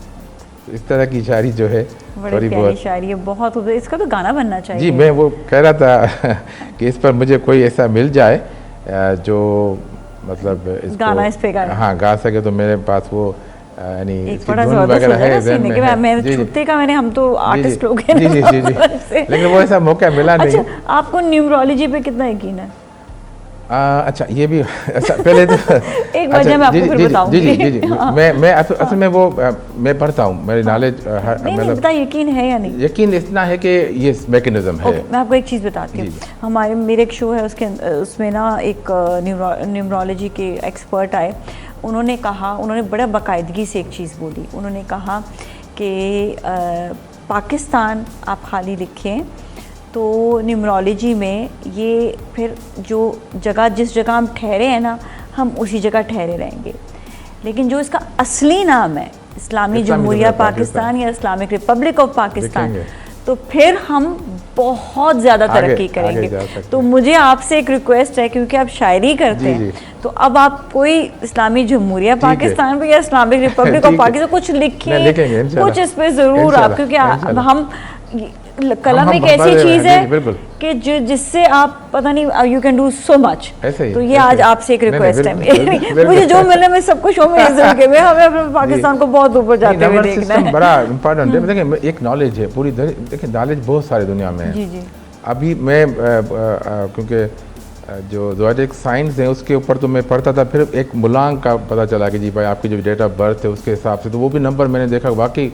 तो इस तरह की शायरी जो है थोड़ी बहुत शायरी है, बहुत। इसका तो गाना बनना चाहिए। जी, मैं वो कह रहा था कि इस पर मुझे कोई ऐसा मिल जाए जो मतलब गाना इस पे हाँ गा सके, तो मेरे पास वो यानी इसकी धुन वगैरह है। मैं छुट्टे का मैंने, हम तो आर्टिस्ट लोग हैं। जी, लेकिन वो ऐसा मौका मिला नहीं। अच्छा, आपको न्यूमरोलॉजी पे कितना यकीन है? अच्छा, ये भी अच्छा पहले तो एक वजह मैं आपको फिर बताऊंगी। जी मैं असल में वो मैं पढ़ता हूँ, मेरी नॉलेज मतलब यकीन है या नहीं? यकीन इतना है कि ये मैकेनिज्म है। मैं आपको एक चीज़ बताती हूँ। मेरे एक शो है, उसमें ना एक न्यूमरोलॉजी के एक्सपर्ट आए। उन्होंने बड़ा बाकायदगी से एक चीज़ बोली। उन्होंने कहा कि पाकिस्तान आप खाली लिखें तो न्यूमरोलॉजी में ये फिर जो जगह, जिस जगह हम ठहरे हैं ना, हम उसी जगह ठहरे रहेंगे, लेकिन जो इसका असली नाम है इस्लामी जमहूरिया पाकिस्तान या इस्लामिक रिपब्लिक ऑफ पाकिस्तान, देखेंगे। तो फिर हम बहुत ज़्यादा तरक्की आगे जा करेंगे। सकते तो हैं। मुझे आपसे एक रिक्वेस्ट है, क्योंकि आप शायरी करते जी, हैं, जी। तो अब आप कोई इस्लामी जमहूरिया ठीक है। पाकिस्तान पे या इस्लामिक रिपब्लिक ठीक ऑफ है। पाकिस्तान कुछ लिखें, नहीं, लिखेंगे, इंशाल्लाह। कुछ इस पे ज़रूर आप, इंशाल्लाह, क्योंकि इंशाल्लाह। हम कलम हम एक ऐसी बता रहे चीज़ हैं, है जी, बिल्कुल। कि जिससे आप पता नहीं you can do so much. ऐसे ही, तो ये ऐसे आज ही। आपसे एक नहीं, नहीं, रिक्वेस्ट है बिल्कुल, मेरी। बिल्कुल। मुझे जो मिले मैं सब कुछ में इज्जत के में हमें अपने पाकिस्तान को बहुत ऊपर जाते हुए नंबर देखना सिस्टम है। बड़ा इम्पोर्टेंट है। देखिए एक नॉलेज है पूरी, देखिए नॉलेज बहुत सारी दुनिया में है। जी जी। अभी मैं क्योंकि जो जोएटिक साइंस है उसके ऊपर तो मैं पढ़ता था, फिर एक मुलांग का पता चला कि जी भाई आपकी जो डेट ऑफ बर्थ है उसके हिसाब से, तो वो भी नंबर मैंने देखा वाकई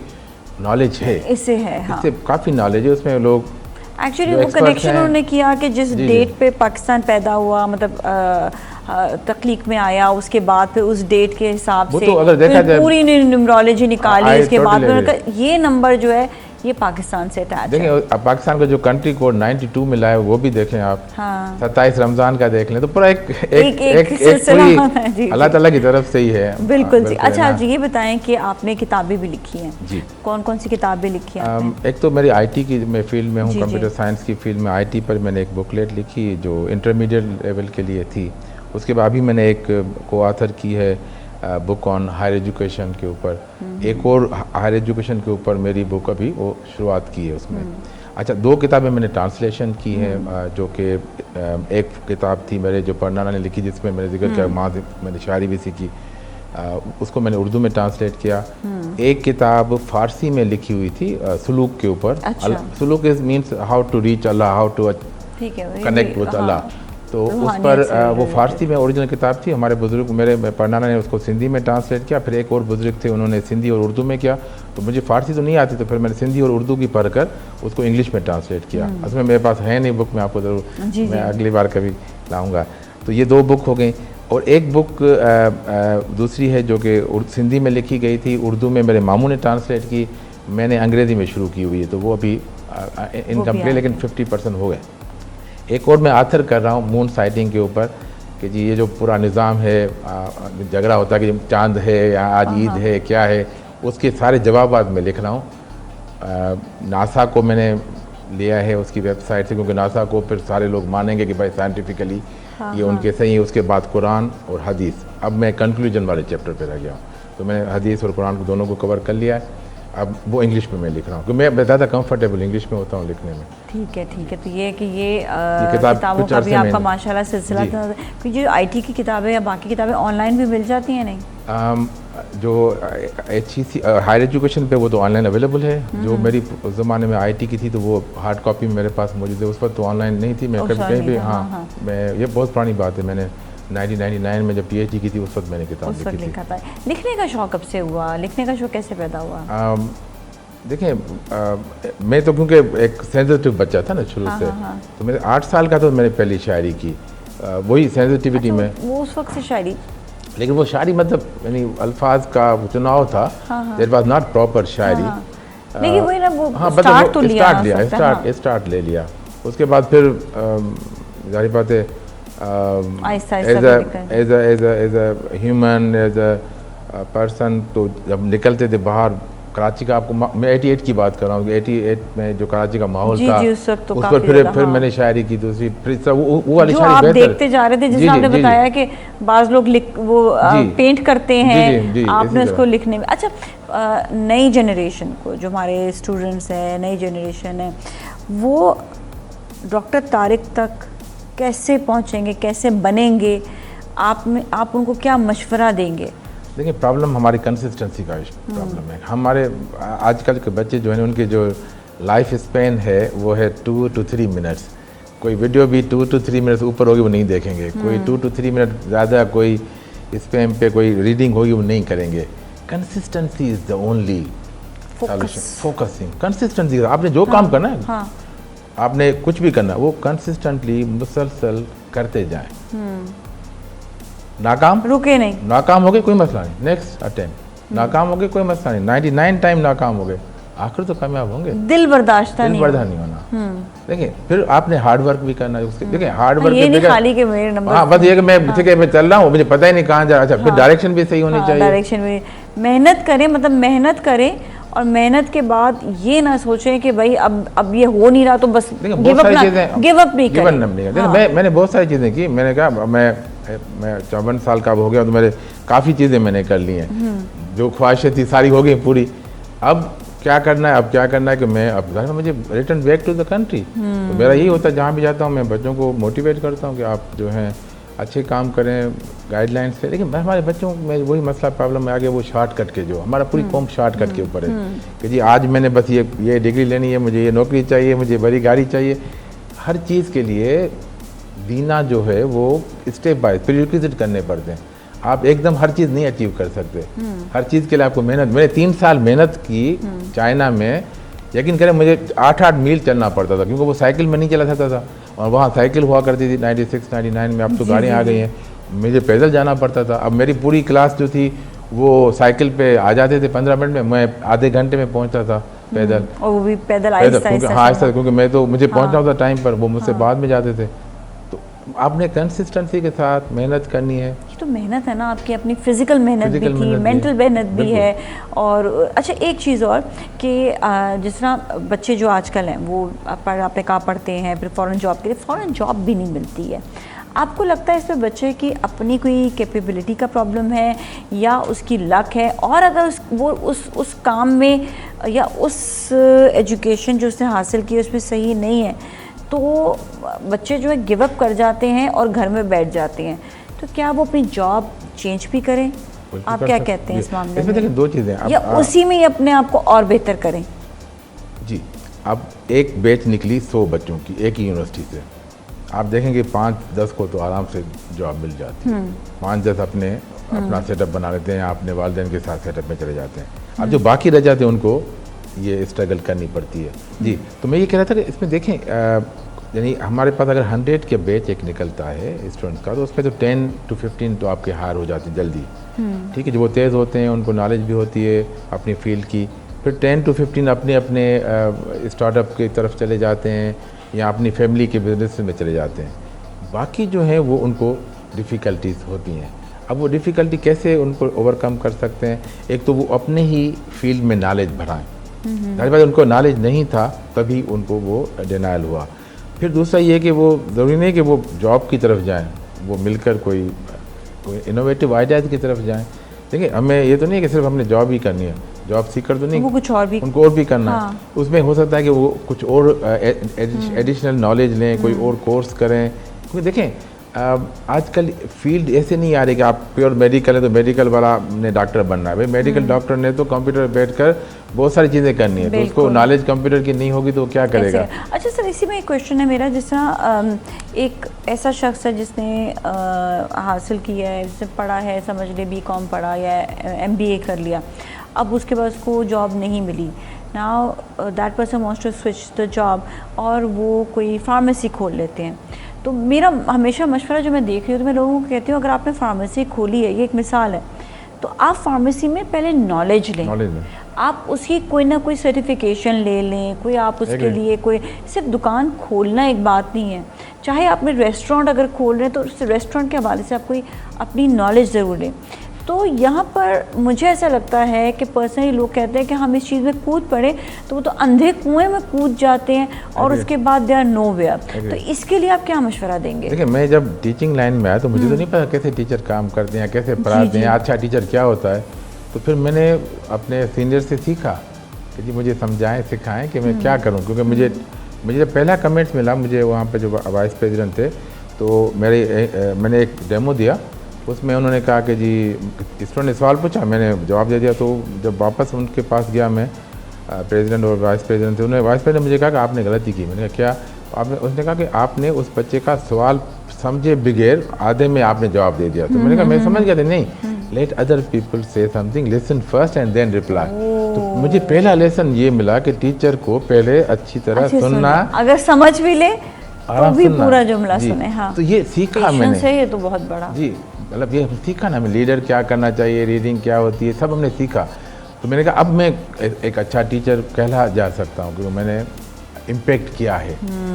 नॉलेज है, इससे है, हाँ। इससे काफ़ी नॉलेज है उसमें। लोग एक्चुअली जो वो experts कनेक्शन हैं- उन्होंने किया कि जिस जी, जी। डेट पे पाकिस्तान पैदा हुआ, मतलब तख्लीक में आया, उसके बाद फिर उस डेट के हिसाब वो से तो अगर देखा फिर जाए- पूरी न्यूमरोलॉजी निकाली, I इसके बाद totally फिर उनका ये नंबर जो है ये पाकिस्तान से अटैच है। देखिए अब पाकिस्तान का जो कंट्री कोड 92 में लाए वो भी देखें आप, हाँ। 27 रमज़ान का देख लें, तो पूरा एक सिलसिला पूरी है, जी, अल्लाह जी। ताला की तरफ से ही है। बिल्कुल जी। है अच्छा ना। आप ये बताएं कि आपने किताबें भी लिखी हैं, जी। कौन कौन सी किताबें लिखी हैं आपने? एक तो मेरी आईटी की मैं फील्ड में हूँ, जी, कंप्यूटर जी। साइंस की फील्ड में आईटी पर मैंने एक बुकलेट लिखी जो इंटरमीडिएट लेवल के लिए थी। उसके बाद अभी मैंने एक को ऑथर की है बुक ऑन हायर एजुकेशन के ऊपर, एक और हायर एजुकेशन के ऊपर मेरी बुक अभी वो शुरुआत की है उसमें। अच्छा 2 किताबें मैंने ट्रांसलेशन की है, जो कि एक किताब थी मेरे जो पढ़नाना ने लिखी जिसमें मैंने जिक्र किया, माँ से मैंने शायरी भी सीखी, उसको मैंने उर्दू में ट्रांसलेट किया। एक किताब फ़ारसी में लिखी हुई थी सुलूक के ऊपर। अच्छा। सुलूक is means how to reach Allah, how to ठीक है, कनेक्ट विद हाँ। अल्लाह। तो उस रूहानियत पर से वो related। फ़ारसी में ओरिजिनल किताब थी, हमारे बुज़ुर्ग मेरे पढ़नाना ने उसको सिंधी में ट्रांसलेट किया, फिर एक और बुज़ुर्ग थे उन्होंने सिंधी और उर्दू में किया। तो मुझे फ़ारसी तो नहीं आती, तो फिर मैंने सिंधी और उर्दू की पढ़कर उसको इंग्लिश में ट्रांसलेट किया। उसमें मेरे पास है नहीं बुक, मैं आपको ज़रूर जी, मैं जी। अगली बार कभी लाऊंगा। तो ये 2 बुक हो गई, और एक बुक दूसरी है जो कि सिंधी में लिखी गई थी, उर्दू में मेरे मामू ने ट्रांसलेट की, मैंने अंग्रेज़ी में शुरू की हुई है, तो वो अभी इनकम्प्लीट, लेकिन 50% हो गए। एक और मैं आथर कर रहा हूँ मून साइटिंग के ऊपर, कि जी ये जो पूरा निज़ाम है, झगड़ा होता है कि चांद है या आज ईद है क्या है, उसके सारे जवाब मैं लिख रहा हूँ। नासा को मैंने लिया है उसकी वेबसाइट से, क्योंकि नासा को फिर सारे लोग मानेंगे कि भाई साइंटिफिकली ये उनके सही है। उसके बाद कुरान और हदीस, अब मैं कंक्लूजन वाले चैप्टर पे रह गया हूँ, तो मैंने हदीस और कुरान को दोनों को कवर कर लिया है। अब वो इंग्लिश में मैं लिख रहा हूँ, क्योंकि मैं ज़्यादा कंफर्टेबल इंग्लिश में होता हूँ लिखने में। ठीक है, ठीक है। तो ये है कि ये किताब किताबों कुछ का भी अरसे में- आपका माशाल्लाह सिलसिला जी। था। क्योंकि जो आईटी की किताबें या बाकी किताबें ऑनलाइन भी मिल जाती हैं नहीं? जो HEC हायर एजुकेशन पे वो तो ऑनलाइन अवेलेबल है। जो मेरी उस ज़माने में आईटी की थी तो वो हार्ड कॉपी मेरे पास मौजूद है, उस पर तो ऑनलाइन नहीं थी। मैं उस कभी वक्त कहीं नहीं भी, था, हाँ हाँ। मैं, ये बहुत पुरानी बात है, मैंने 1999 में जब PhD की थी उस वक्त मैंने किताब उस वक्त लिखी थी। लिखा था। लिखने का शौक कब से हुआ? लिखने का शौक कैसे पैदा हुआ? देखिए मैं तो क्योंकि एक सेंसिटिव बच्चा था ना शुरू हाँ, से, हाँ, हाँ। तो मेरे 8 साल का तो मैंने पहली शायरी की, वही सेंसिटिविटी में। वो उस वक्त से शायरी, लेकिन वो शायरी मतलब यानी अल्फाज का चुनाव था, देयर वाज नॉट प्रॉपर शायरी। लेकिन वही ना, वो हाँ, स्टार्ट तो लिया ना लिया, उस वक्त, हाँ। स्टार्ट ले लिया। उसके बाद फिर जाहिर बात है आहिस्ता as a human, as a person, तो जब निकलते थे बाहर कराची का, आपको मैं 88 की बात कर रहा हूँ, 88 में जो कराची का माहौल जी, था, जी, उस वक्त तो उस पर काफ़ी फिर ज़्यादा, हाँ। मैंने शायरी की दूसरी, फिर वो वाली जो शायरी आप बेहतर। देखते जा रहे थे, जी, जिसमें आपने जी, जी, बताया कि बाज़ लोग जी। पेंट करते जी, हैं, जी, आपने इसी उसको तरह। लिखने में। अच्छा, नई जनरेशन को, जो हमारे स्टूडेंट्स हैं, नई जनरेशन है, वो डॉक्टर तारिक तक कैसे पहुंचेंगे, कैसे बनेंगे? आप उनको क्या मशवरा देंगे? देखिए प्रॉब्लम हमारी कंसिस्टेंसी का प्रॉब्लम है। हमारे आजकल के बच्चे जो हैं उनके जो लाइफ स्पेन है वो है 2 to 3 मिनट्स। कोई वीडियो भी 2 to 3 मिनट्स ऊपर होगी वो नहीं देखेंगे, कोई 2 to 3 मिनट ज़्यादा कोई स्पेम पे कोई रीडिंग होगी वो नहीं करेंगे। Consistency is the only solution. Focusing, consistency, आपने जो काम करना है, हाँ, आपने कुछ भी करना है वो कंसिस्टेंटली मुसलसल करते जाएं। नाकाम रुके नहीं। नाकाम हो गए कोई मसला नहीं, नेक्स्ट अटेम्प्ट। नाकाम हो गए कोई मसला नहीं, 99 टाइम नाकाम हो गए, आखिर तो कामयाब होंगे। दिल बर्दाश्त दिल नहीं बर्दाश्त नहीं होना। देखिए फिर आपने हार्ड वर्क भी करना है उसके, देखिए हार्ड वर्क ये नहीं खाली के मेरे नंबर, हाँ बस ये कि मैं ठीक है मैं चल रहा हूँ, मुझे पता ही नहीं कहाँ जा रहा। अच्छा फिर डायरेक्शन भी सही होनी चाहिए, डायरेक्शन में मेहनत करें, मतलब मेहनत करें और मेहनत के बाद ये ना सोचें कि भाई अब ये हो नहीं रहा तो बस गिव अप नहीं करें। मैंने बहुत सारी चीज़ें की। मैंने कहा मैं 54 साल का हो गया तो मेरे काफ़ी चीज़ें मैंने कर ली हैं, जो ख्वाहिशें थी सारी हो गई पूरी। अब क्या करना है, अब क्या करना है कि मैं अब घर में मुझे return back to the country. तो मेरा यही होता है, जहाँ भी जाता हूँ मैं बच्चों को मोटिवेट करता हूँ कि आप जो हैं अच्छे काम करें गाइडलाइंस से। लेकिन हमारे बच्चों में वही मसला प्रॉब्लम आ गया, वो शॉर्टकट के, जो हमारा पूरी कौम शॉर्टकट के ऊपर है कि जी आज मैंने बस ये डिग्री लेनी है, मुझे ये नौकरी चाहिए, मुझे बड़ी गाड़ी चाहिए। हर चीज़ के लिए जीना जो है वो स्टेप बाय प्रीरिक्विजिट करने पड़ते हैं। आप एकदम हर चीज़ नहीं अचीव कर सकते, हर चीज़ के लिए आपको मेहनत। मैंने 3 साल मेहनत की चाइना में, यकीन करें मुझे 8-8 मील चलना पड़ता था क्योंकि वो साइकिल में नहीं चला सकता था, और वहाँ साइकिल हुआ करती थी 96-99 में। अब तो गाड़ियाँ आ गई हैं, मुझे पैदल जाना पड़ता था। अब मेरी पूरी क्लास जो थी वो साइकिल पे आ जाते थे 15 मिनट में, मैं आधे घंटे में पहुँचता था पैदल, और वो भी पैदल आहिस्ता, क्योंकि मैं तो मुझे पहुँचना होता टाइम पर, वो मुझसे बाद में जाते थे। तो आपने कंसिस्टेंसी के साथ मेहनत करनी है। ये तो मेहनत है ना, आपकी अपनी फिजिकल मेहनत भी थी, मेंटल मेहनत भी है। और अच्छा एक चीज़ और कि जिस तरह बच्चे जो आजकल हैं वो आपने कहा पढ़ते हैं, फिर फ़ौरन जॉब के लिए, फ़ौरन जॉब भी नहीं मिलती है। आपको लगता है इसमें बच्चे की अपनी कोई कैपेबिलिटी का प्रॉब्लम है या उसकी लक है? और अगर वो उस काम में या उस एजुकेशन जो उसने हासिल की उसमें सही नहीं है तो बच्चे जो है गिव अप कर जाते हैं और घर में बैठ जाते हैं, तो क्या वो अपनी जॉब चेंज भी करें? आप क्या कहते हैं इस मामले में? देखिए 2 चीज़ें, या उसी में ही अपने आप को और बेहतर करें? जी, अब एक बैच निकली 100 बच्चों की एक ही यूनिवर्सिटी से, आप देखेंगे 5-10 को तो आराम से जॉब मिल जाती है। 5-10 अपना सेटअप बना लेते हैं, अपने वालिदैन के साथ सेटअप में चले जाते हैं। अब जो बाकी रह जाते हैं उनको ये स्ट्रगल करनी पड़ती है। जी, तो मैं ये कह रहा था कि इसमें देखें यानी हमारे पास अगर 100 के बैच एक निकलता है स्टूडेंट्स का, तो उसमें तो 10-15 तो आपके हायर हो जाते हैं जल्दी, ठीक है। जो वो तेज़ होते हैं उनको नॉलेज भी होती है अपनी फील्ड की, फिर 10-15 अपने स्टार्टअप की तरफ चले जाते हैं या अपनी फैमिली के बिजनेस में चले जाते हैं। बाकी जो है वो उनको डिफ़िकल्टीज होती हैं। अब वो डिफ़िकल्टी कैसे उनको ओवरकम कर सकते हैं? एक तो वो अपने ही फील्ड में नॉलेज बढ़ाएं। जाहिर बात उनको नॉलेज नहीं था तभी उनको वो डिनायल हुआ। फिर दूसरा ये कि वो ज़रूरी नहीं कि वो जॉब की तरफ जाएं, वो मिलकर कोई इनोवेटिव आइडियाज़ की तरफ जाएं। देखिए हमें ये तो नहीं कि सिर्फ हमने जॉब ही करनी है, जॉब सीकर तो नहीं, वो कुछ और भी उनको और भी करना है। उसमें हो सकता है कि वो कुछ और एडिशनल नॉलेज लें, कोई और कोर्स करें। क्योंकि देखें आजकल फील्ड ऐसे नहीं आ रही कि आप प्योर मेडिकल है तो मेडिकल वाला ने डॉक्टर बनना है। भाई मेडिकल डॉक्टर ने तो कंप्यूटर पर बैठकर बहुत सारी चीज़ें करनी है, तो उसको नॉलेज कंप्यूटर की नहीं होगी तो क्या करेगा? अच्छा सर, इसी में एक क्वेश्चन है मेरा। जिस तरह एक ऐसा शख्स है जिसने हासिल किया है, जिसने पढ़ा है, समझ ले BCom पढ़ा या MBA कर लिया, अब उसके बाद उसको जॉब नहीं मिली। Now that person wants to switch the job और वो कोई फार्मेसी खोल लेते हैं। तो मेरा हमेशा मशवरा जो मैं देख रही हूँ तो मैं लोगों को कहती हूँ अगर आपने फार्मेसी खोली है, ये एक मिसाल है, तो आप फार्मेसी में पहले नॉलेज लें। आप उसकी कोई ना कोई सर्टिफिकेशन ले लें, कोई आप उसके लिए कोई, सिर्फ दुकान खोलना एक बात नहीं है। चाहे आपने रेस्टोरेंट अगर खोल रहे हैं तो उस रेस्टोरेंट के हवाले से आप कोई अपनी नॉलेज ज़रूर लें। तो यहाँ पर मुझे ऐसा लगता है कि पर्सनली लोग कहते हैं कि हम इस चीज़ में कूद पड़े तो वो तो अंधे कुएं में कूद जाते हैं और उसके बाद दे आर नोवेयर। तो इसके लिए आप क्या मशवरा देंगे? देखिए मैं जब टीचिंग लाइन में आया तो मुझे तो नहीं पता कैसे टीचर काम करते हैं, कैसे पढ़ाते हैं, अच्छा टीचर क्या होता है। तो फिर मैंने अपने सीनियर से सीखा कि जी मुझे समझाएं सिखाएं कि मैं क्या करूं। क्योंकि मुझे जब पहला कमेंट्स मिला, मुझे वहाँ पे जो वाइस प्रेसिडेंट थे तो मैंने एक डेमो दिया, उसमें उन्होंने कहा कि जी स्टूडेंट ने सवाल पूछा, मैंने जवाब दे दिया। तो जब वापस उनके पास गया मैं, प्रेसिडेंट और वाइस प्रेसिडेंट थे, उन्होंने वाइस प्रेसिडेंट मुझे कहा कि आपने गलती की। मैंने कहा क्या? उसने कहा कि आपने उस बच्चे का सवाल समझे बगैर आधे में आपने जवाब दे दिया। तो मैंने कहा मैं समझ गया था, नहीं, let other people say something, listen first and then reply. तो मुझे पहला लेसन ये मिला कि टीचर को पहले अच्छी तरह सुनना, अगर समझ भी ले तो भी पूरा जुमला सुने। हाँ, तो ये सीखा मैंने, ये तो बहुत बड़ा जी, मतलब ये सीखा ना, मैं लीडर क्या करना चाहिए, रीडिंग क्या होती है, सब हमने सीखा। तो मैंने कहा अब मैं एक अच्छा टीचर कहला जा सकता हूँ, क्योंकि मैंने इम्पेक्ट किया है।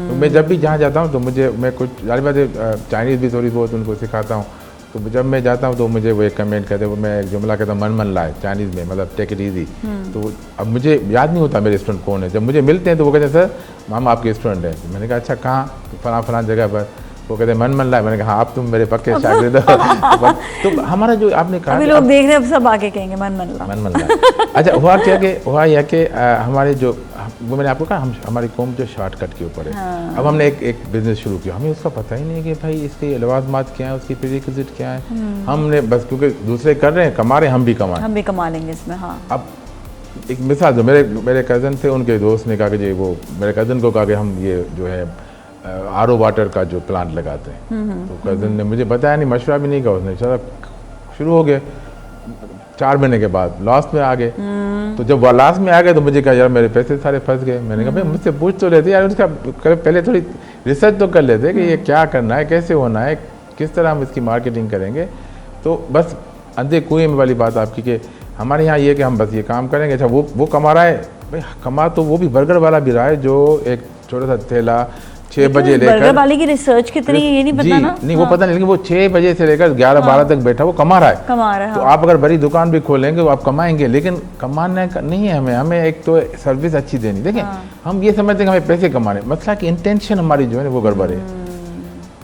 तो मैं जब भी जहाँ जाता हूँ तो मैं कुछ जारी बात है चाइनीज़ भी थोड़ी बहुत उनको सिखाता हूँ। तो जब मैं जाता हूँ तो मुझे वो एक कमेंट कहते हैं, मैं एक जुमला कहता हूँ मन लाए चाइनीज़ में, मतलब टेक इट ईजी। तो अब मुझे याद नहीं होता मेरे स्टूडेंट कौन है। जब मुझे मिलते हैं तो वो कहते हैं सर हम आपके स्टूडेंट हैं। मैंने कहा अच्छा कहाँ? फलां जगह पर। वो कहते हैं मन लाए। मैंने कहा हाँ आप तुम मेरे पक्के शागिर्द हो। तो हमारा जो आपने कहा अभी लोग देख रहे हैं सब आगे कहेंगे मन लाए। अच्छा हुआ यह कि हमारे जो वो मैंने आपको कहा हमारी कौम जो शॉर्टकट के ऊपर है। हाँ। अब हमने एक बिजनेस शुरू किया, हमें उसका पता ही नहीं है कि भाई इसके लवाजमात क्या है, उसकी प्रीरिक्विजिट क्या है। हमने बस क्योंकि दूसरे कर रहे हैं कमा रहे हैं, हम भी कमा लेंगे इसमें। हाँ। अब एक मिसाल जो मेरे कज़न थे, उनके दोस्त ने कहा कि जी वो मेरे कज़न को कहा कि हम ये जो है RO वाटर का जो प्लांट लगाते हैं। तो कज़न ने मुझे बताया नहीं, मशवरा भी नहीं कहा उसने, चला शुरू हो गए। 4 महीने के बाद लास्ट में आ गए। तो जब वो लास्ट में आ गए तो मुझे कहा यार मेरे पैसे सारे फंस गए। मैंने कहा भाई मुझसे पूछ तो लेते यार, उसका पहले थोड़ी रिसर्च तो कर लेते कि ये क्या करना है, कैसे होना है, किस तरह हम इसकी मार्केटिंग करेंगे। तो बस अंधे कुएं में वाली बात आपकी कि हमारे यहाँ ये कि हम बस ये काम करेंगे। अच्छा वो कमा रहा है भाई, कमा तो वो भी बर्गर वाला भी रहा है जो एक छोटा सा ठेला 6 बजे लेकर, बर्गर वाले की रिसर्च कितनी है ये नहीं पता ना। नहीं वो पता नहीं, लेकिन वो 6 बजे से लेकर 11-12 तक बैठा वो कमा रहा है। तो आप अगर बड़ी दुकान भी खोलेंगे तो आप कमाएंगे, लेकिन कमाना नहीं है हमें एक तो सर्विस अच्छी देनी। देखिए हम ये समझते हैं कि हमें पैसे कमाने, मतलब कि इंटेंशन हमारी जो है वो गड़बड़ है।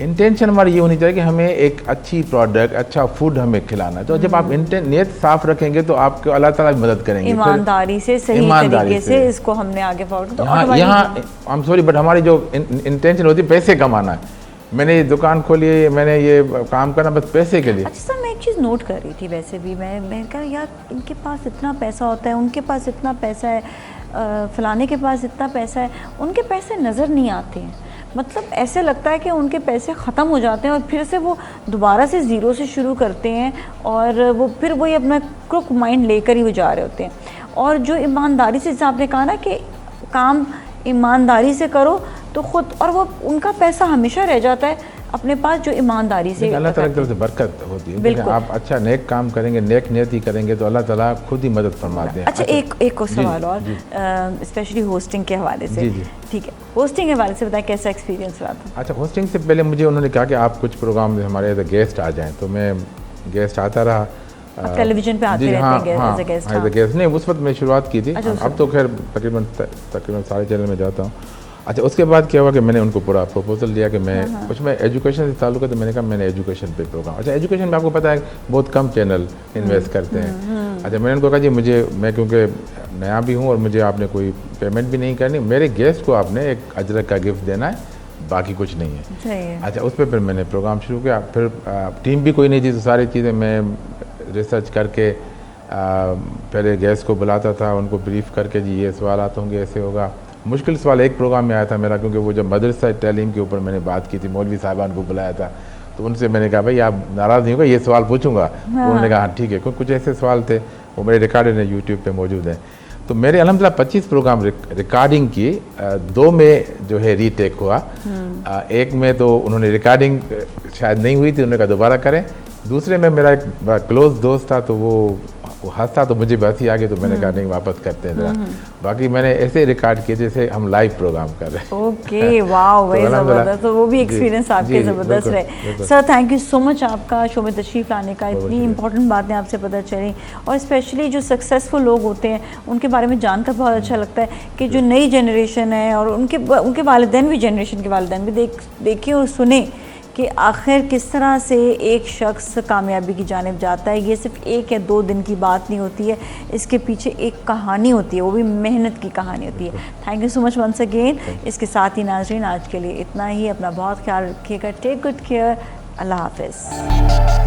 इंटेंशन हमारी ये होनी चाहिए कि हमें एक अच्छी प्रोडक्ट, अच्छा फूड हमें खिलाना है। तो जब आप नियत साफ रखेंगे तो आपको अल्लाह ताला भी मदद करेंगे। ईमानदारी से सही तरीके से इसको हमने आगे फॉरवर्ड तो यहाँ आई एम सॉरी बट हमारी जो इंटेंशन होती है पैसे कमाना है। मैंने ये दुकान खोली है, मैंने ये काम करना बस पैसे के लिए। अच्छा सर मैं एक चीज़ नोट कर रही थी, वैसे भी मैं कहा यार इनके पास इतना पैसा होता है, उनके पास इतना पैसा है, फलाने के पास इतना पैसा है, उनके पैसे नज़र नहीं आते हैं। मतलब ऐसे लगता है कि उनके पैसे ख़त्म हो जाते हैं और फिर से वो दोबारा से ज़ीरो से शुरू करते हैं और वो फिर वही अपना क्रुक माइंड लेकर ही वो जा रहे होते हैं। और जो ईमानदारी से, जैसे आपने कहा ना कि काम ईमानदारी से करो तो खुद, और वो उनका पैसा हमेशा रह जाता है अपने पास जो ईमानदारी से अल्लाह ताला की तरफ से बरकत होती है। बिल्कुल आप अच्छा नेक काम करेंगे, नेक नियति करेंगे तो अल्लाह ताला खुद ही मदद फरमाते हैं। अच्छा एक और सवाल और स्पेशली होस्टिंग के हवाले से। ठीक है, होस्टिंग के हवाले से बताएं कैसा एक्सपीरियंस रहा था? अच्छा होस्टिंग से पहले मुझे उन्होंने कहा कि आप कुछ प्रोग्राम में हमारे एज गेस्ट आ जाएँ, तो मैं गेस्ट आता रहा। टेलीविजन पे आते रहते हैं गेस्ट? नहीं उस वक्त मैं शुरुआत की थी। अब तो खैर तकरीबन सारे चैनल में जाता हूँ। अच्छा उसके बाद क्या हुआ कि मैंने उनको पूरा प्रपोजल दिया कि मैं एजुकेशन से ताल्लुक़ है, तो मैंने कहा मैंने एजुकेशन पे प्रोग्राम। अच्छा एजुकेशन में आपको पता है बहुत कम चैनल इन्वेस्ट करते हैं। अच्छा मैंने उनको कहा जी मैं क्योंकि नया भी हूँ और मुझे आपने कोई पेमेंट भी नहीं करनी, मेरे गेस्ट को आपने एक अजरक का गिफ्ट देना है, बाकी कुछ नहीं है। अच्छा उस पर फिर मैंने प्रोग्राम शुरू किया। फिर टीम भी कोई नहीं थी, तो सारी चीज़ें मैं रिसर्च करके पहले गेस्ट को बुलाता था, उनको ब्रीफ करके जी ये सवाल आते होंगे, ऐसे होगा। मुश्किल सवाल एक प्रोग्राम में आया था मेरा, क्योंकि वो जब मदरसा तालीम के ऊपर मैंने बात की थी, मौलवी साहिबान को बुलाया था, तो उनसे मैंने कहा भाई आप नाराज़ नहीं होगा, ये सवाल पूछूंगा। तो उन्होंने कहा हाँ ठीक है। कुछ ऐसे सवाल थे वो मेरे रिकॉर्डेड हैं, यूट्यूब पे मौजूद हैं। तो मेरे अल्हम्दुलिल्लाह 25 प्रोग्राम रिकॉर्डिंग की, 2 में जो है रीटेक हुआ, एक में तो उन्होंने रिकॉर्डिंग शायद नहीं हुई थी, उन्होंने कहा दोबारा करें। दूसरे में मेरा एक क्लोज दोस्त था, तो वो हंसता तो मुझे बस ही आ गई, तो मैंने कहा नहीं वापस करते हैं जरा। बाकी मैंने ऐसे रिकॉर्ड किए जैसे हम लाइव प्रोग्राम कर रहे हैं। ओके वाओ वेरी ज़बरदस्त। तो वो भी एक्सपीरियंस आपके ज़बरदस्त रहे। Sir thank you so much आपका शो में तशरीफ़ लाने का, इतनी इंपॉर्टेंट बातें आपसे पता चली, और स्पेशली जो सक्सेसफुल लोग होते हैं उनके बारे में जानकर बहुत अच्छा लगता है कि जो नई जनरेशन है और उनके वालिदैन भी, जनरेशन के वालिदैन भी देखें और सुने कि आखिर किस तरह से एक शख्स कामयाबी की जानिब जाता है। ये सिर्फ 1 या 2 दिन की बात नहीं होती है, इसके पीछे एक कहानी होती है, वो भी मेहनत की कहानी होती है। Thank you so much once again. इसके साथ ही नाज़रीन आज के लिए इतना ही। अपना बहुत ख्याल रखिएगा, टेक गुड केयर, अल्लाह हाफ़िज़।